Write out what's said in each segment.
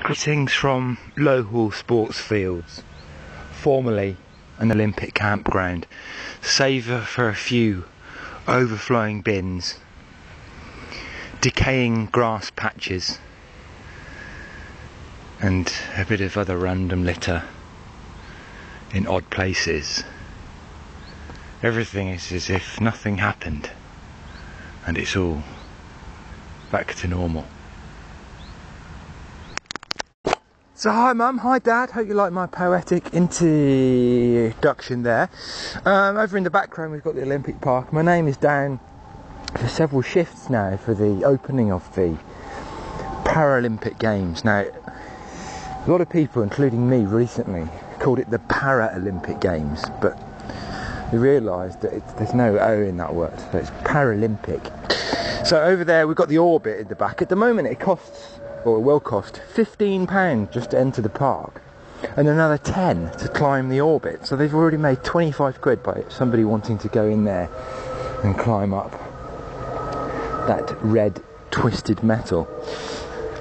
Greetings from Lowhall Sports Fields, formerly an Olympic campground. Savour for a few overflowing bins, decaying grass patches, and a bit of other random litter in odd places. Everything is as if nothing happened, and it's all back to normal. So hi Mum, hi Dad, hope you like my poetic introduction there. Over in the background we've got the Olympic Park. My name is down for several shifts now for the opening of the Paralympic Games. Now, a lot of people, including me recently, called it the Paralympic Games, but they realised that there's no O in that word, so it's Paralympic. So over there we've got the orbit in the back. At the moment it costs, or it will cost, £15 just to enter the park and another 10 to climb the orbit. So they've already made 25 quid by somebody wanting to go in there and climb up that red twisted metal.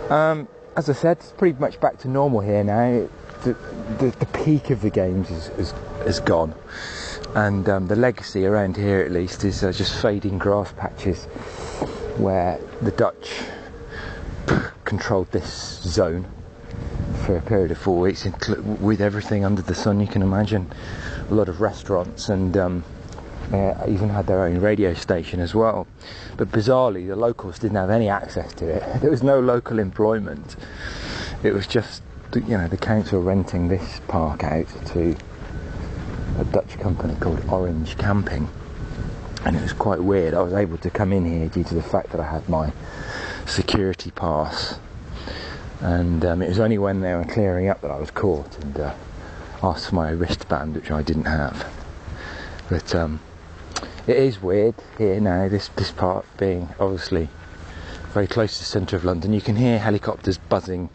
As I said, it's pretty much back to normal here now. The peak of the games is gone, and the legacy around here at least is just fading grass patches where the Dutch controlled this zone for a period of 4 weeks, with everything under the sun you can imagine. A lot of restaurants, and even had their own radio station as well. But bizarrely, the locals didn't have any access to it. There was no local employment. It was just, the council renting this park out to a Dutch company called Orange Camping, and it was quite weird. I was able to come in here due to the fact that I had my security pass, and it was only when they were clearing up that I was caught and asked for my wristband, which I didn't have. But it is weird here now, this part being obviously very close to the centre of London. You can hear helicopters buzzing,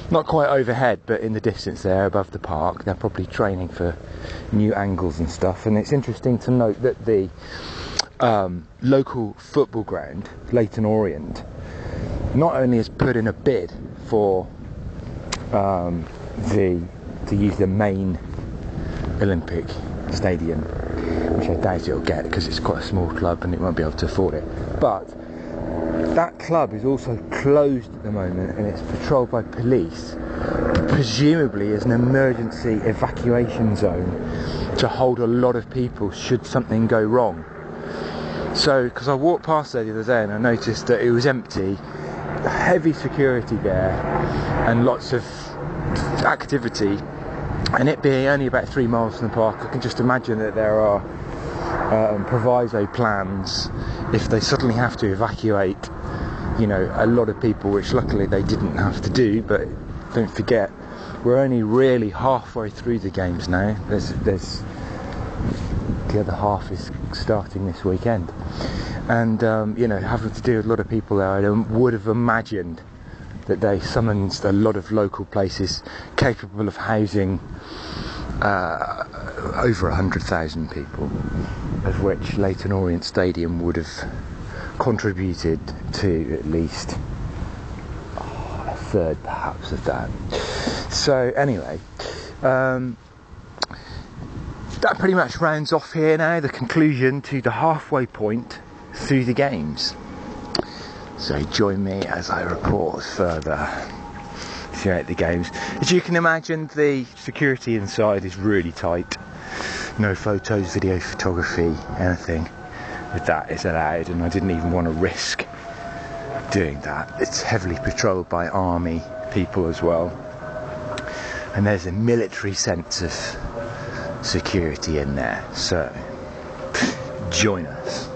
not quite overhead, but in the distance there above the park. They're probably training for new angles and stuff. And it's interesting to note that the local football ground, Leyton Orient, not only has put in a bid for to use the main Olympic stadium, which I doubt it'll get because it's quite a small club and it won't be able to afford it, but that club is also closed at the moment and it's patrolled by police, presumably as an emergency evacuation zone to hold a lot of people should something go wrong. So, because I walked past there the other day and I noticed that it was empty, heavy security there and lots of activity, and it being only about 3 miles from the park, I can just imagine that there are proviso plans if they suddenly have to evacuate a lot of people, which luckily they didn't have to do. But don't forget, we're only really halfway through the games now. There's the other half is starting this weekend, and having to do with a lot of people there, I would have imagined that they summoned a lot of local places capable of housing over 100,000 people, of which Leyton Orient Stadium would have contributed to at least a third perhaps of that. So anyway, that pretty much rounds off here now, the conclusion to the halfway point through the games. So join me as I report further throughout the games. As you can imagine, the security inside is really tight. No photos, video, photography, anything with that is allowed, and I didn't even want to risk doing that. It's heavily patrolled by army people as well, and there's a military sense of security in there, so join us.